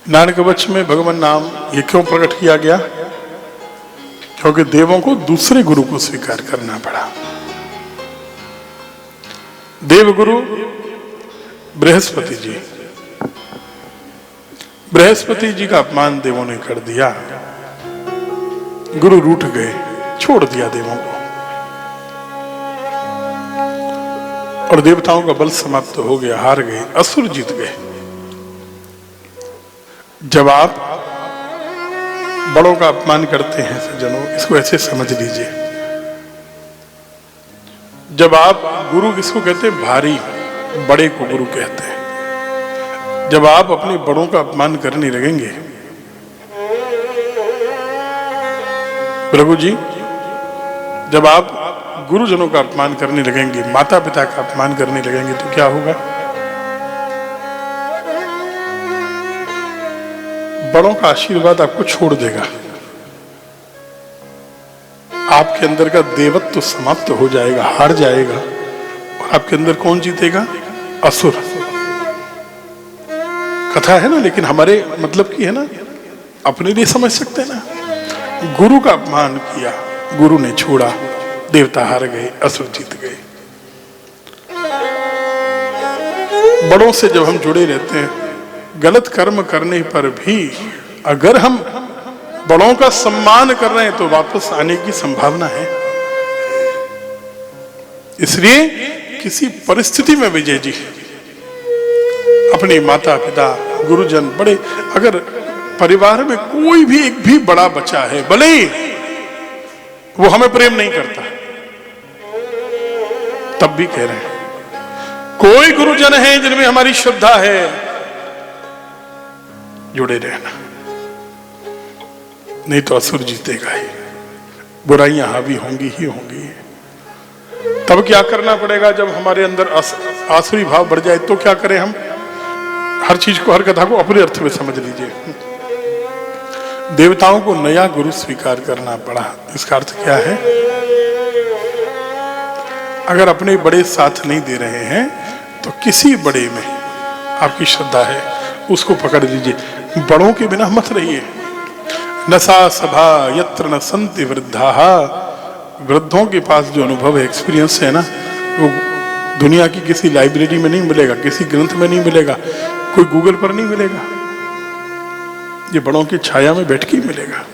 नानक कवच में भगवान नाम ये क्यों प्रकट किया गया? क्योंकि देवों को दूसरे गुरु को स्वीकार करना पड़ा। देवगुरु बृहस्पति जी, बृहस्पति जी का अपमान देवों ने कर दिया, गुरु रूठ गए, छोड़ दिया देवों को, और देवताओं का बल समाप्त हो गया, हार गए, असुर जीत गए। जब आप बड़ों का अपमान करते हैं सज्जनों, इसको ऐसे समझ लीजिए, जब आप गुरु किसको कहते हैं? भारी, बड़े को गुरु कहते हैं। जब आप अपने बड़ों का अपमान करने लगेंगे, प्रभु जी, जब आप गुरुजनों का अपमान करने लगेंगे, माता पिता का अपमान करने लगेंगे, तो क्या होगा? बड़ों का आशीर्वाद आपको छोड़ देगा, आपके अंदर का देवत्व समाप्त हो जाएगा, हार जाएगा, और आपके अंदर कौन जीतेगा? असुर। कथा है ना, लेकिन हमारे मतलब की है ना, अपने लिए समझ सकते हैं ना। गुरु का अपमान किया, गुरु ने छोड़ा, देवता हार गए, असुर जीत गए। बड़ों से जब हम जुड़े रहते हैं, गलत कर्म करने पर भी अगर हम बड़ों का सम्मान कर रहे हैं तो वापस आने की संभावना है। इसलिए किसी परिस्थिति में विजय जी अपने माता पिता, गुरुजन, बड़े, अगर परिवार में कोई भी एक भी बड़ा बच्चा है, भले ही वो हमें प्रेम नहीं करता, तब भी कह रहे हैं, कोई गुरुजन है जिनमें हमारी श्रद्धा है, जुड़े रहना, नहीं तो असुर जीतेगा ही, बुराइयां हावी होंगी ही होंगी। तब क्या करना पड़ेगा? जब हमारे अंदर आसुरी भाव बढ़ जाए तो क्या करें हम? हर चीज को, हर कथा को अपने अर्थ में समझ लीजिए। देवताओं को नया गुरु स्वीकार करना पड़ा। इसका अर्थ क्या है? अगर अपने बड़े साथ नहीं दे रहे हैं तो किसी बड़े में आपकी श्रद्धा है, उसको पकड़ लीजिए। बड़ों के बिना मत रहिए। नसा सभा यत्र न संति वृद्धाः, वृद्धों के पास जो अनुभव है, एक्सपीरियंस है ना, वो दुनिया की किसी लाइब्रेरी में नहीं मिलेगा, किसी ग्रंथ में नहीं मिलेगा, कोई गूगल पर नहीं मिलेगा, ये बड़ों की छाया में बैठ के ही मिलेगा।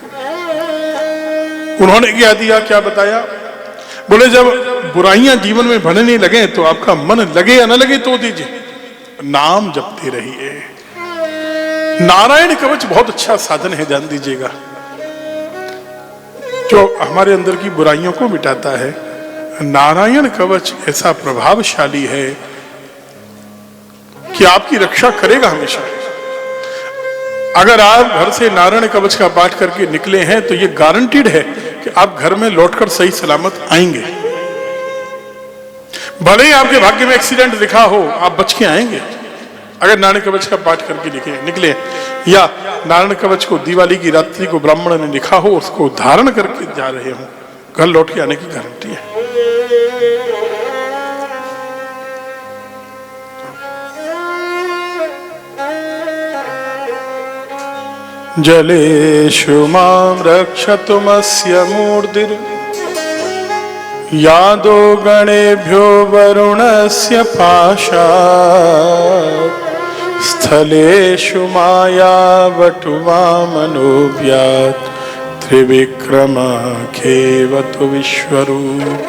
उन्होंने क्या दिया, क्या बताया? बोले जब बुराइयां जीवन में बढ़ने लगे तो आपका मन लगे या न लगे तो दीजिए, नाम जपते रहिए। नारायण कवच बहुत अच्छा साधन है, जान दीजिएगा, जो हमारे अंदर की बुराइयों को मिटाता है। नारायण कवच ऐसा प्रभावशाली है कि आपकी रक्षा करेगा हमेशा। अगर आप घर से नारायण कवच का पाठ करके निकले हैं तो ये गारंटीड है कि आप घर में लौटकर सही सलामत आएंगे। भले ही आपके भाग्य में एक्सीडेंट लिखा हो, आप बच के आएंगे अगर नारायण कवच का पाठ करके निकले। या नारायण कवच को दिवाली की रात्रि को ब्राह्मण ने लिखा हो, उसको धारण करके जा रहे हो, घर लौट के आने की गारंटी है। जलेषु मां रक्षतुमस्य मूर्धिर् यादो गणेभ्यो वरुणस्य पाशात् स्थलेषु मायावटुवामनोऽव्यात् त्रिविक्रमखेवतु विश्वरूप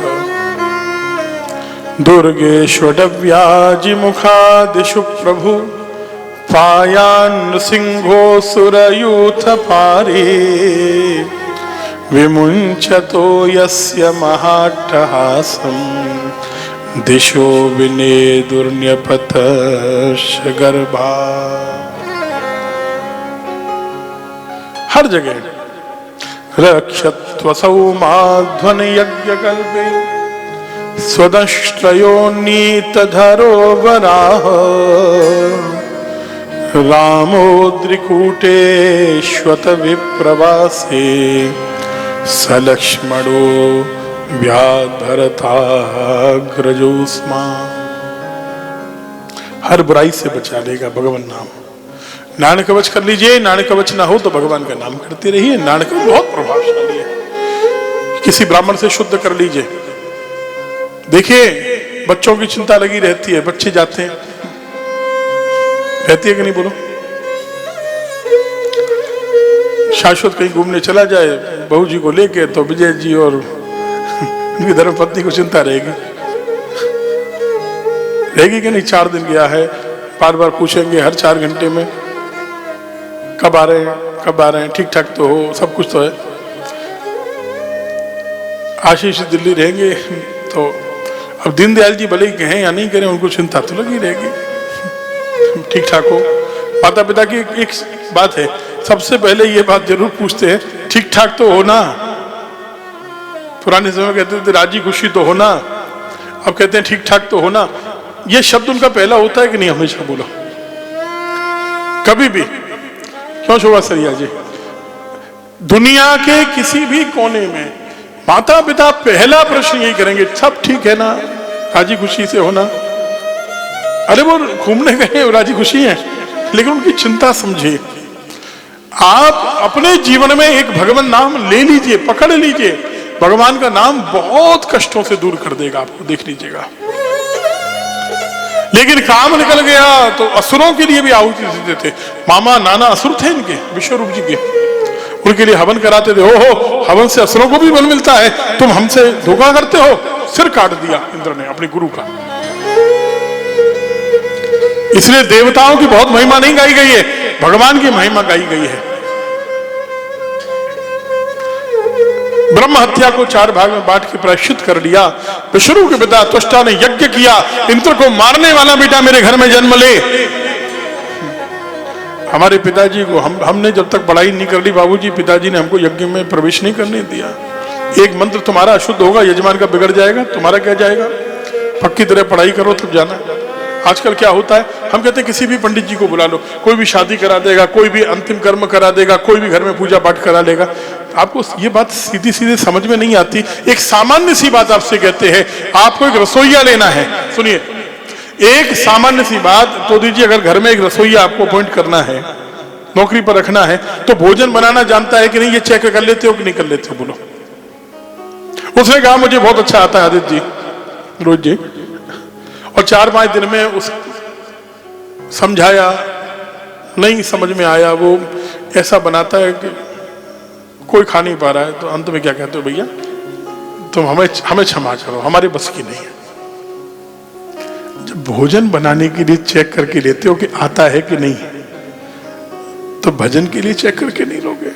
दुर्गेष्वडव्याजिमुखादिषु प्रभु पायान्नृसिंहोऽसुरयूथ पारे विमुञ्चतो यस्य महाट्टहासम् दिशो विनेदुर्न्यपतश्च गर्भा। हर जगह रक्षत्वसौ माध्वनयज्ञकल्पे स्वदंष्ट्रयोन्नीतधरो वराह रामोद्रिकूटेष्वत विप्रवासे सलक्ष्मणो व्याधरताग्रजोस्मा। हर बुराई से बचा लेगा भगवान नाम। नारायण कवच कर लीजिए, नारायण कवच ना हो तो भगवान का नाम करते रहिए। नारायण कवच बहुत प्रभावशाली है। किसी ब्राह्मण से शुद्ध कर लीजिए। देखिए बच्चों की चिंता लगी रहती है, बच्चे जाते हैं, रहती है कि नहीं बोलो? शाश्वत कहीं घूमने चला जाए बहू जी को लेके, तो विजय जी और उनकी धर्मपत्नी को चिंता रहेगी कि नहीं, 4 दिन गया है, बार बार पूछेंगे हर 4 घंटे में कब आ रहे हैं, ठीक ठाक तो हो, सब कुछ तो है। आशीष दिल्ली रहेंगे तो अब दीनदयाल जी भले ही कहें या नहीं करें, उनको चिंता तो लगी रहेगी ठीक ठाक हो। माता पिता की एक बात है, सबसे पहले ये बात जरूर पूछते हैं, ठीक ठाक तो हो ना। पुराने समय कहते थे राजी खुशी तो होना, अब कहते हैं ठीक ठाक तो होना। ये शब्द उनका पहला होता है कि नहीं? हमेशा बोलो कभी भी। क्यों शोभा सरिया जी? दुनिया के किसी भी कोने में माता पिता पहला प्रश्न यही करेंगे, सब ठीक है ना, राजी खुशी से होना। अरे वो घूमने गए राजी खुशी है, लेकिन उनकी चिंता समझिए। आप अपने जीवन में एक भगवान नाम ले लीजिए, पकड़ लीजिए, भगवान का नाम बहुत कष्टों से दूर कर देगा आपको, देख लीजिएगा। लेकिन काम निकल गया तो असुरों के लिए भी आहुति देते थे। मामा नाना असुर थे इनके, विश्वरूप जी के, उनके लिए हवन कराते थे। ओहो, हवन से असुरों को भी बल मिलता है, तुम हमसे धोखा करते हो। सिर काट दिया इंद्र ने अपने गुरु का। इसलिए देवताओं की बहुत महिमा नहीं गाई गई है, भगवान की महिमा गाई गई है। ब्रह्म हत्या को 4 भाग में बांट के प्रायश्चित कर लिया। विष्णु के पिता त्वष्टा ने यज्ञ किया, इंद्र को मारने वाला बेटा मेरे घर में जन्म ले। हमारे पिताजी को हमने जब तक पढ़ाई नहीं कर ली बाबूजी, पिताजी ने हमको यज्ञ में प्रवेश नहीं करने दिया। एक मंत्र तुम्हारा अशुद्ध होगा, यजमान का बिगड़ जाएगा, तुम्हारा क्या जाएगा? पक्की तरह पढ़ाई करो तब जाना। आजकल क्या होता है, हम कहते हैं किसी भी पंडित जी को बुला लो, कोई भी शादी करा देगा, कोई भी अंतिम कर्म करा देगा, कोई भी घर में पूजा पाठ करा लेगा। आपको ये बात सीधी सीधे समझ में नहीं आती। एक सामान्य सी बात आपसे कहते हैं, आपको एक रसोईया लेना है। सुनिए, एक सामान्य सी बात तो दीजिए, अगर घर में एक रसोईया आपको अपॉइंट करना है, नौकरी पर रखना है, तो भोजन बनाना जानता है कि नहीं, ये चेक कर लेते हो कि नहीं कर लेते हो? बोलो। उसने कहा मुझे बहुत अच्छा आता है आदित्य जी, रोज जी, और 4-5 दिन में उस समझाया, नहीं समझ में आया, वो ऐसा बनाता है कि कोई खा नहीं पा रहा है, तो अंत में क्या कहते हो, भैया तुम हमें क्षमा करो, हमारे बस की नहीं है। जब भोजन बनाने के लिए चेक करके लेते हो कि आता है कि नहीं, तो भजन के लिए चेक करके नहीं लोगे।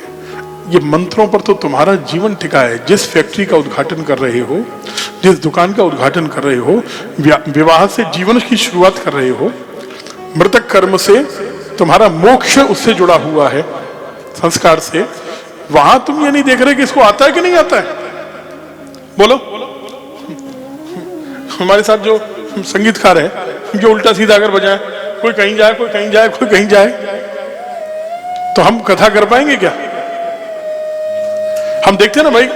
ये मंत्रों पर तो तुम्हारा जीवन टिका है। जिस फैक्ट्री का उद्घाटन कर रहे हो, जिस दुकान का उद्घाटन कर रहे हो, विवाह से जीवन की शुरुआत कर रहे हो, मृतक कर्म से तुम्हारा मोक्ष उससे जुड़ा हुआ है, संस्कार से। वहां तुम ये नहीं देख रहे कि इसको आता है कि नहीं आता है। बोलो। हमारे साथ जो संगीतकार है, जो उल्टा सीधा अगर बजाए, कोई कहीं जाए, कोई कहीं जाए, कोई कहीं जाए, तो हम कथा कर पाएंगे क्या? हम देखते हैं ना भाई,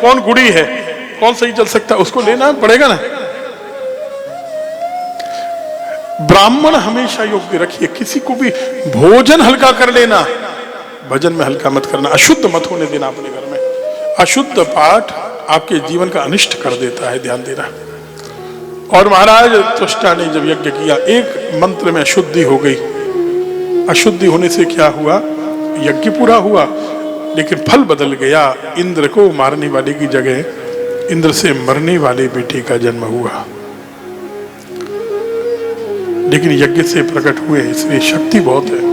कौन गुड़ी है, कौन सही चल सकता है, उसको लेना पड़ेगा ना। ब्राह्मण हमेशा योग्य रखिए, किसी को भी भोजन हल्का कर लेना, भजन में हल्का मत करना, अशुद्ध मत होने देना अपने घर में। अशुद्ध पाठ आपके जीवन का अनिष्ट कर देता है, ध्यान देना। और महाराज त्वष्टा ने जब यज्ञ किया, एक मंत्र में अशुद्धि हो गई। अशुद्धि होने से क्या हुआ, यज्ञ पूरा हुआ, लेकिन फल बदल गया। इंद्र को मारने वाले की जगह इंद्र से मरने वाले बेटे का जन्म हुआ। लेकिन यज्ञ से प्रकट हुए, इसलिए शक्ति बहुत है।